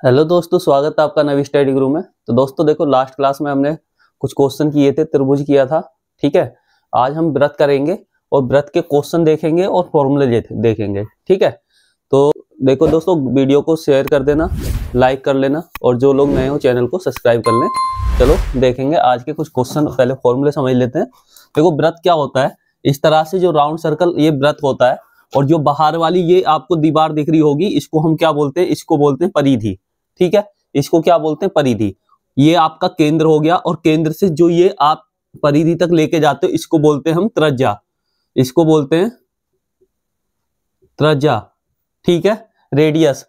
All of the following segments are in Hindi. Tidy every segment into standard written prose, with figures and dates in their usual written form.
हेलो दोस्तों, स्वागत है आपका नवी स्टडी गुरु में। तो दोस्तों देखो, लास्ट क्लास में हमने कुछ क्वेश्चन किए थे, त्रिभुज किया था। ठीक है, आज हम व्रत करेंगे और व्रत के क्वेश्चन देखेंगे और फॉर्मूले देखेंगे। ठीक है, तो देखो दोस्तों, वीडियो को शेयर कर देना, लाइक कर लेना और जो लोग नए हो चैनल को सब्सक्राइब कर लें। चलो देखेंगे आज के कुछ क्वेश्चन। पहले फॉर्मूले समझ लेते हैं। देखो, व्रत क्या होता है। इस तरह से जो राउंड सर्कल, ये व्रत होता है। और जो बाहर वाली ये आपको दीवार दिख रही होगी, इसको हम क्या बोलते हैं? इसको बोलते हैं परिधि। ठीक है, इसको क्या बोलते हैं? परिधि। ये आपका केंद्र हो गया और केंद्र से जो ये आप परिधि तक लेके जाते हो, इसको बोलते हैं हम त्रिज्या। इसको बोलते हैं त्रिज्या। ठीक है, रेडियस।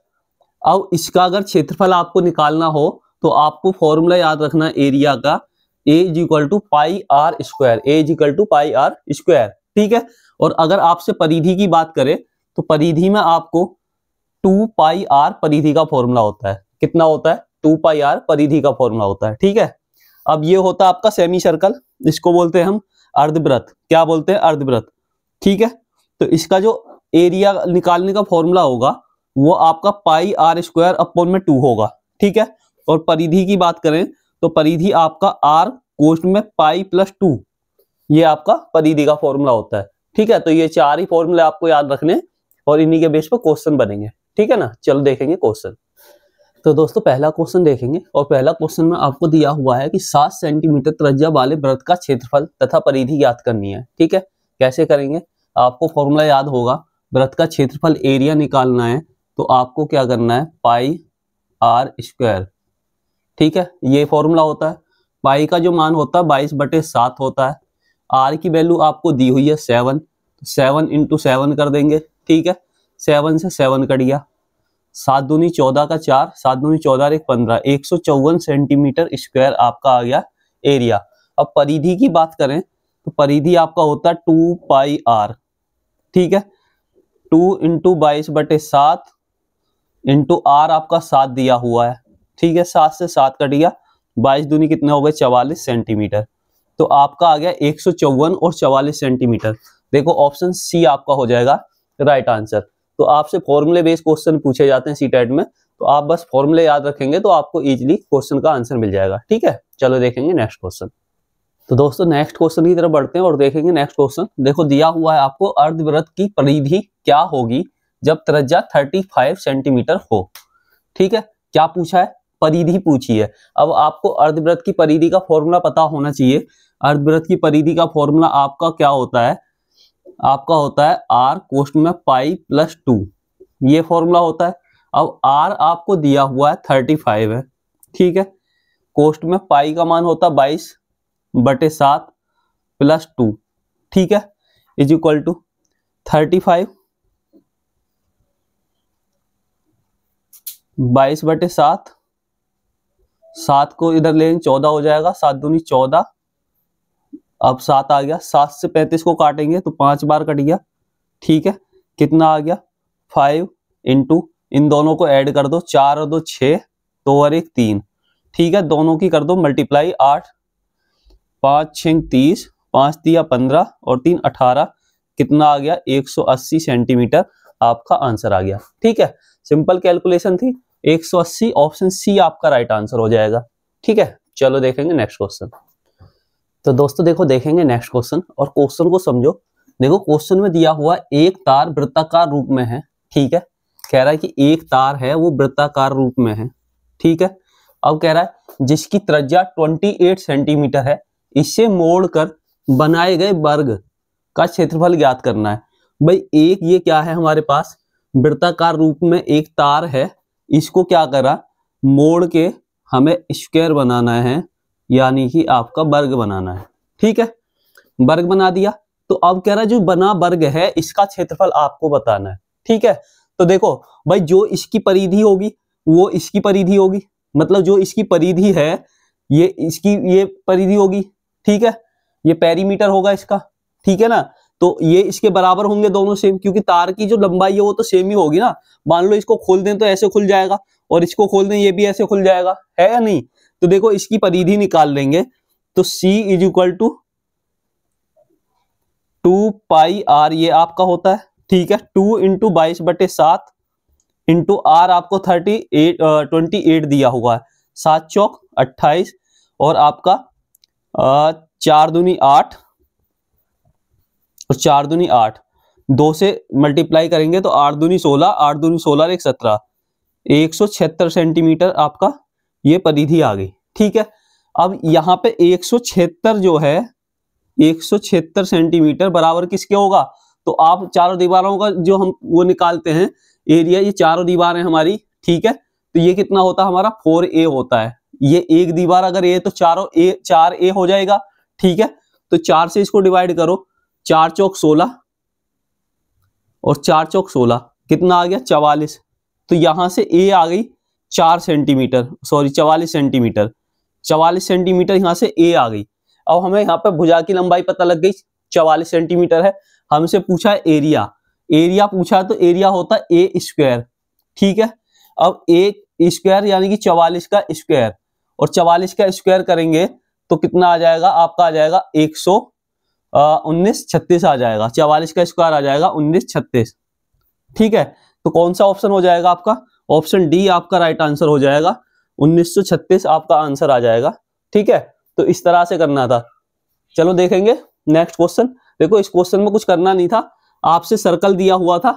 अब इसका अगर क्षेत्रफल आपको निकालना हो तो आपको फॉर्मूला याद रखना एरिया का, A is equal to pi r square. A is equal to pi r square. ठीक है, और अगर आपसे परिधि की बात करें तो परिधि में आपको 2 पाई आर परिधि का फॉर्मूला होता है। कितना होता है? 2 पाई आर परिधि का फॉर्मूला होता है। ठीक है, अब ये होता है आपका सेमी सर्कल, इसको बोलते हैं हम अर्धवृत्त। क्या बोलते हैं? अर्धवृत्त। ठीक है, तो इसका जो एरिया निकालने का फॉर्मूला होगा वो आपका पाई आर स्क्वायर अपॉन में 2 होगा। ठीक है, और परिधि की बात करें तो परिधि आपका आर कोष्ठ में पाई प्लस 2, ये आपका परिधि का फॉर्मूला होता है। ठीक है, तो ये 4 ही फॉर्मूले आपको याद रखने और इन्हीं के बेस पर क्वेश्चन बनेंगे। ठीक है ना, चलो देखेंगे क्वेश्चन। तो दोस्तों पहला क्वेश्चन देखेंगे और पहला क्वेश्चन में आपको दिया हुआ है कि 7 सेंटीमीटर त्रिज्या वाले वृत्त का क्षेत्रफल तथा परिधि ज्ञात करनी है। ठीक है, कैसे करेंगे? आपको फॉर्मूला याद होगा, वृत्त का क्षेत्रफल एरिया निकालना है तो आपको क्या करना है? पाई आर स्क्वायर। ठीक है, ये फॉर्मूला होता है। पाई का जो मान होता है 22/7 होता है। आर की वैल्यू आपको दी हुई है 7, तो 7 × 7 कर देंगे। ठीक है, 7 से 7 कट गया, 7 दूनी 14 का 4, 7 दूनी 14 और 1 15, 154 सेंटीमीटर स्क्वायर आपका आ गया एरिया। अब परिधि की बात करें तो परिधि आपका होता है 2 पाई आर। ठीक है, 2 × 22/7 इंटू आर आपका 7 दिया हुआ है। ठीक है, 7 से 7 कट गया, 22 दूनी कितने हो गए? 44 सेंटीमीटर। तो आपका आ गया 154 और 44 सेंटीमीटर। देखो ऑप्शन सी आपका हो जाएगा राइट आंसर। तो आपसे फॉर्मूले बेस्ड क्वेश्चन पूछे जाते हैं सीटेट में, तो आप बस फॉर्मूले याद रखेंगे तो आपको इजीली क्वेश्चन का आंसर मिल जाएगा। ठीक है, चलो देखेंगे नेक्स्ट क्वेश्चन। तो दोस्तों नेक्स्ट क्वेश्चन की तरफ बढ़ते हैं और देखेंगे नेक्स्ट क्वेश्चन। देखो दिया हुआ है आपको, अर्धवृत्त की परिधि क्या होगी जब त्रिज्या 35 सेंटीमीटर हो। ठीक है, क्या पूछा है? परिधि पूछी है। अब आपको अर्धवृत्त की परिधि का फॉर्मूला पता होना चाहिए। अर्धवृत्त की परिधि का फॉर्मूला आपका क्या होता है? आपका होता है आर कोष्ठ में पाई प्लस 2, ये फॉर्मूला होता है। अब आर आपको दिया हुआ है 35 है। ठीक है, कोष्ठ में पाई का मान होता है 22/7 प्लस 2। ठीक है, इज इक्वल टू 35 22/7, 7 को इधर ले 14 हो जाएगा, 7 दूनी 14, अब 7 आ गया, 7 से 35 को काटेंगे तो 5 बार कट गया। ठीक है, कितना आ गया? 5 इंटू इन दोनों को ऐड कर दो, 4 और 2 6, 2 और 1 3। ठीक है, दोनों की कर दो मल्टीप्लाई, 8 5 6 30, 5 दिया 15 और 3 18, कितना आ गया? 180 सेंटीमीटर आपका आंसर आ गया। ठीक है, सिंपल कैलकुलेशन थी, 180। ऑप्शन सी आपका राइट आंसर हो जाएगा। ठीक है, चलो देखेंगे नेक्स्ट क्वेश्चन। तो दोस्तों देखो, देखेंगे नेक्स्ट क्वेश्चन और क्वेश्चन को समझो। देखो क्वेश्चन में दिया हुआ एक तार वृत्ताकार रूप में है। ठीक है, कह रहा है कि एक तार है वो वृत्ताकार रूप में है। ठीक है, अब कह रहा है जिसकी त्रिज्या 28 सेंटीमीटर है, इसे मोड़कर बनाए गए वर्ग का क्षेत्रफल ज्ञात करना है। भाई एक ये क्या है हमारे पास? वृत्ताकार रूप में एक तार है, इसको क्या करा? मोड़ के हमें स्क्वायर बनाना है, यानी कि आपका वर्ग बनाना है। ठीक है, वर्ग बना दिया। तो अब कह रहा है जो बना वर्ग है इसका क्षेत्रफल आपको बताना है। ठीक है, तो देखो भाई, जो इसकी परिधि होगी वो इसकी परिधि होगी, मतलब जो इसकी परिधि है ये इसकी ये परिधि होगी। ठीक है, ये पेरीमीटर होगा इसका। ठीक है ना, तो ये इसके बराबर होंगे दोनों सेम, क्योंकि तार की जो लंबाई है वो तो सेम ही होगी ना। मान लो इसको खोल दें तो ऐसे खुल जाएगा और इसको खोल दें ये भी ऐसे खुल जाएगा, है या नहीं? तो देखो इसकी परिधि निकाल लेंगे तो C is equal to 2 pi r ये आपका होता है। ठीक है, 2 × 22/7 इंटू आर आपको 28 दिया हुआ है, 7 चौक 28 और आपका 4 दूनी 8 और 4 दूनी 8, 2 से मल्टीप्लाई करेंगे तो 8 दूनी 16, 8 दूनी 16 एक 17, 176 सेंटीमीटर आपका ये परिधि आ गई। ठीक है, अब यहाँ पे 176 जो है 176 सेंटीमीटर बराबर किसके होगा, तो आप चारों दीवारों का जो हम वो निकालते हैं एरिया, ये चारों दीवारें हमारी, ठीक है, तो ये कितना होता है हमारा 4a होता है। ये एक दीवार अगर ए तो चारों ए 4a हो जाएगा। ठीक है, तो 4 से इसको डिवाइड करो, 4 चौक 16 और 4 चौक 16 कितना आ गया 44। तो यहां से ए आ गई 4 सेंटीमीटर, सॉरी 44 सेंटीमीटर, 44 सेंटीमीटर यहां से ए आ गई। अब हमें यहाँ पे भुजा की लंबाई पता लग गई 44 सेंटीमीटर है। हमसे पूछा है एरिया, एरिया पूछा तो एरिया होता है ए स्क्वायर। ठीक है, अब ए स्क्वायर यानी कि 44 का स्क्वायर, और 44 का स्क्वायर करेंगे तो कितना आ जाएगा आपका, आ जाएगा 1936 आ जाएगा, 44 का स्क्वायर आ जाएगा 1936। ठीक है, तो कौन सा ऑप्शन हो जाएगा आपका, ऑप्शन डी आपका राइट आंसर हो जाएगा, 1936 आपका आंसर आ जाएगा। ठीक है, तो इस तरह से करना था। चलो देखेंगे नेक्स्ट क्वेश्चन। देखो इस क्वेश्चन में कुछ करना नहीं था, आपसे सर्कल दिया हुआ था,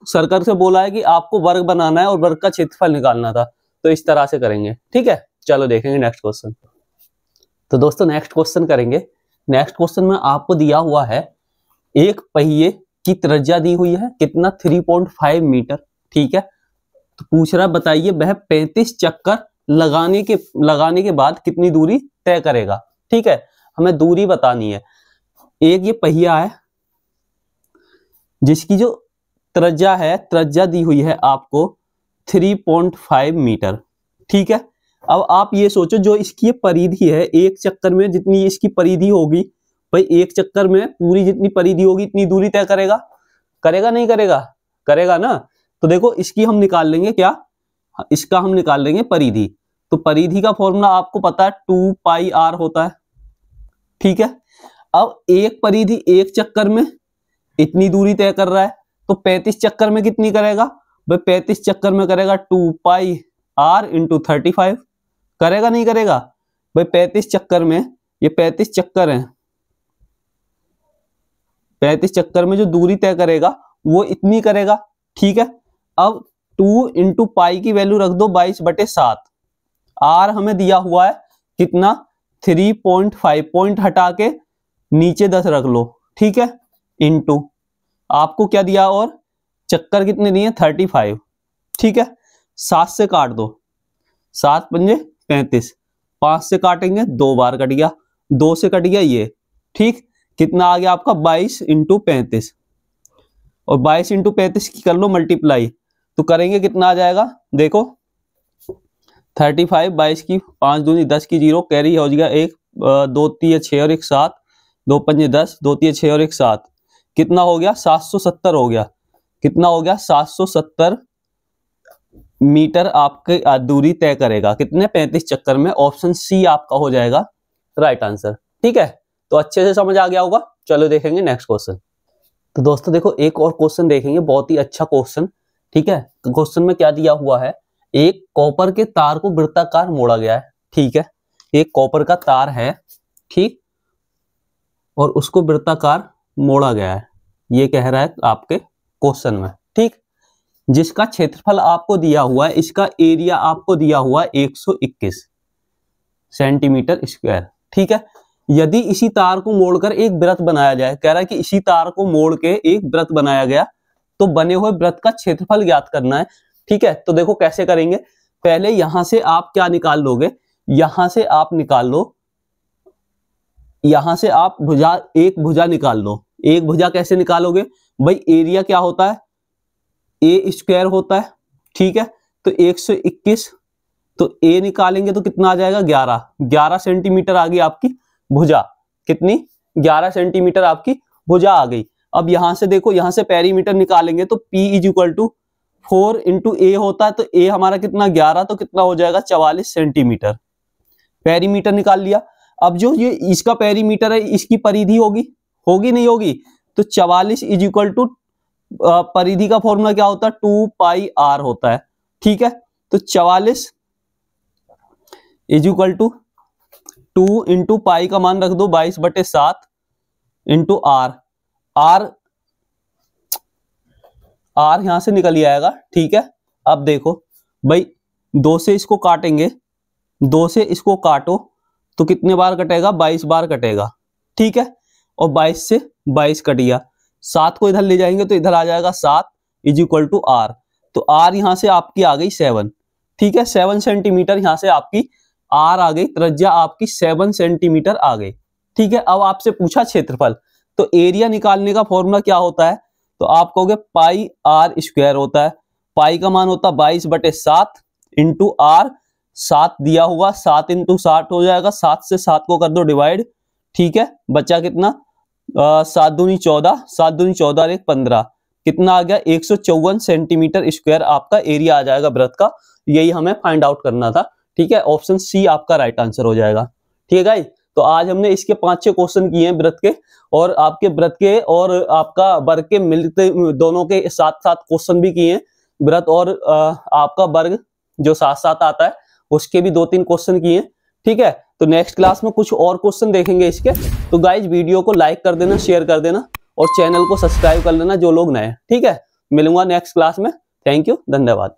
सर्कल से बोला है कि आपको वर्ग बनाना है और वर्ग का क्षेत्रफल निकालना था, तो इस तरह से करेंगे। ठीक है, चलो देखेंगे नेक्स्ट क्वेश्चन। तो दोस्तों नेक्स्ट क्वेश्चन करेंगे। नेक्स्ट क्वेश्चन में आपको दिया हुआ है एक पहिए की त्रिज्या दी हुई है कितना 3.5 मीटर। ठीक है, तो पूछ रहा है बताइए वह 35 चक्कर लगाने के बाद कितनी दूरी तय करेगा। ठीक है, हमें दूरी बतानी है। एक ये पहिया है जिसकी जो त्रिज्या है, त्रिज्या दी हुई है आपको 3.5 मीटर। ठीक है, अब आप ये सोचो जो इसकी परिधि है, एक चक्कर में जितनी इसकी परिधि होगी, भाई एक चक्कर में पूरी जितनी परिधि होगी इतनी दूरी तय करेगा, करेगा नहीं करेगा, करेगा ना। तो देखो इसकी हम निकाल लेंगे क्या, इसका हम निकाल लेंगे परिधि। तो परिधि का फॉर्मूला आपको पता है 2 पाई आर होता है। ठीक है, अब एक परिधि एक चक्कर में इतनी दूरी तय कर रहा है, तो 35 चक्कर में कितनी करेगा, भाई 35 चक्कर में करेगा 2 पाई आर इंटू 35, करेगा नहीं करेगा भाई। 35 चक्कर में, ये 35 चक्कर है, 35 चक्कर में जो दूरी तय करेगा वो इतनी करेगा। ठीक है, अब 2 इंटू पाई की वैल्यू रख दो 22/7, आर हमें दिया हुआ है कितना 3.5, पॉइंट हटा के नीचे 10 रख लो। ठीक है, इंटू आपको क्या दिया और चक्कर कितने दिए 35। ठीक है, 7 से काट दो, 7 पंजे 35, 5 से काटेंगे 2 बार कट गया, 2 से कट गया ये। ठीक, कितना आ गया आपका 22 इंटू 35, और 22 इंटू 35 की कर लो मल्टीप्लाई, तो करेंगे कितना आ जाएगा, देखो 35, 22 की 5 दूनी 10 की 0 कैरी हो जाएगा, 1 2 3 6 और 1 7, 2 पंजे 10, 2 3 6 और 1 7, कितना हो गया 770 हो गया। कितना हो गया 770 मीटर आपके दूरी तय करेगा, कितने 35 चक्कर में। ऑप्शन सी आपका हो जाएगा राइट आंसर। ठीक है, तो अच्छे से समझ आ गया होगा। चलो देखेंगे नेक्स्ट क्वेश्चन। तो दोस्तों देखो एक और क्वेश्चन देखेंगे, बहुत ही अच्छा क्वेश्चन। ठीक है, क्वेश्चन में क्या दिया हुआ है, एक कॉपर के तार को वृत्ताकार मोड़ा गया है। ठीक है, एक कॉपर का तार है, ठीक, और उसको वृत्ताकार मोड़ा गया है, ये कह रहा है आपके क्वेश्चन में। ठीक, जिसका क्षेत्रफल आपको दिया हुआ है, इसका एरिया आपको दिया हुआ है 121 सेंटीमीटर स्क्वायर। ठीक है, यदि इसी तार को मोड़कर एक वृत्त बनाया जाए, कह रहा है कि इसी तार को मोड़ के एक वृत्त बनाया गया, तो बने हुए वृत्त का क्षेत्रफल ज्ञात करना है। ठीक है, तो देखो कैसे करेंगे, पहले यहां से आप क्या निकाल लोगे, यहां से आप निकाल लो, यहां से आप भुजा, एक भुजा निकाल लो। एक भुजा कैसे निकालोगे भाई, एरिया क्या होता है ए स्क्वायर होता है। ठीक है, तो 121, तो ए निकालेंगे तो कितना आ जाएगा 11 सेंटीमीटर आ गई आपकी भुजा, कितनी 11 सेंटीमीटर आपकी भुजा आ गई। अब यहां से देखो, यहां से पेरीमीटर निकालेंगे तो P = 4 इंटू ए होता है, तो ए हमारा कितना 11, तो कितना हो जाएगा 44 सेंटीमीटर। पेरीमीटर निकाल लिया। अब जो ये इसका पेरीमीटर है, इसकी परिधि होगी नहीं होगी, तो 44 = परिधि का फॉर्मूला क्या होता है 2 पाई आर होता है। ठीक है। तो 44 is equal to 2 into pi का मान रख दो 22/7 इंटू आर। आर यहां से निकल ही आएगा, ठीक है। अब देखो भाई 2 से इसको काटेंगे, 2 से इसको काटो तो कितने बार कटेगा, 22 बार कटेगा, ठीक है। और 22 से 22 कट गया, 7 को इधर ले जाएंगे तो इधर आ जाएगा 7 इज इक्वल टू आर। तो आर यहां से आपकी आ गई 7, ठीक है। 7 सेंटीमीटर यहां से आपकी आर आ गई, त्रिज्या आपकी 7 सेंटीमीटर आ गई, ठीक है। अब आपसे पूछा क्षेत्रफल, तो एरिया निकालने का फॉर्मूला क्या होता है, तो आप कहोगे पाई आर स्क्वायर होता है। पाई का मान होता है 22/7 इंटू आर, 7 दिया हुआ, 7 इंटू 60 हो जाएगा, 7 से 7 को कर दो डिवाइड, ठीक है। बचा कितना, 7 दूनी 14, 7 दूनी 14 और 1 15, कितना आ गया 154 सेंटीमीटर स्क्वायर आपका एरिया आ जाएगा वृत्त का। यही हमें फाइंड आउट करना था, ठीक है। ऑप्शन सी आपका राइट आंसर हो जाएगा, ठीक है गाइस। तो आज हमने इसके 5-6 क्वेश्चन किए हैं वृत्त के, और आपके वृत्त के और आपका वर्ग के मिलते दोनों के साथ साथ क्वेश्चन भी किए हैं। वृत्त और आपका वर्ग जो साथ साथ आता है उसके भी 2-3 क्वेश्चन किए हैं, ठीक है। तो नेक्स्ट क्लास में कुछ और क्वेश्चन देखेंगे इसके। तो गाइज वीडियो को लाइक कर देना, शेयर कर देना और चैनल को सब्सक्राइब कर लेना जो लोग नए हैं, ठीक है। मिलूंगा नेक्स्ट क्लास में। थैंक यू, धन्यवाद।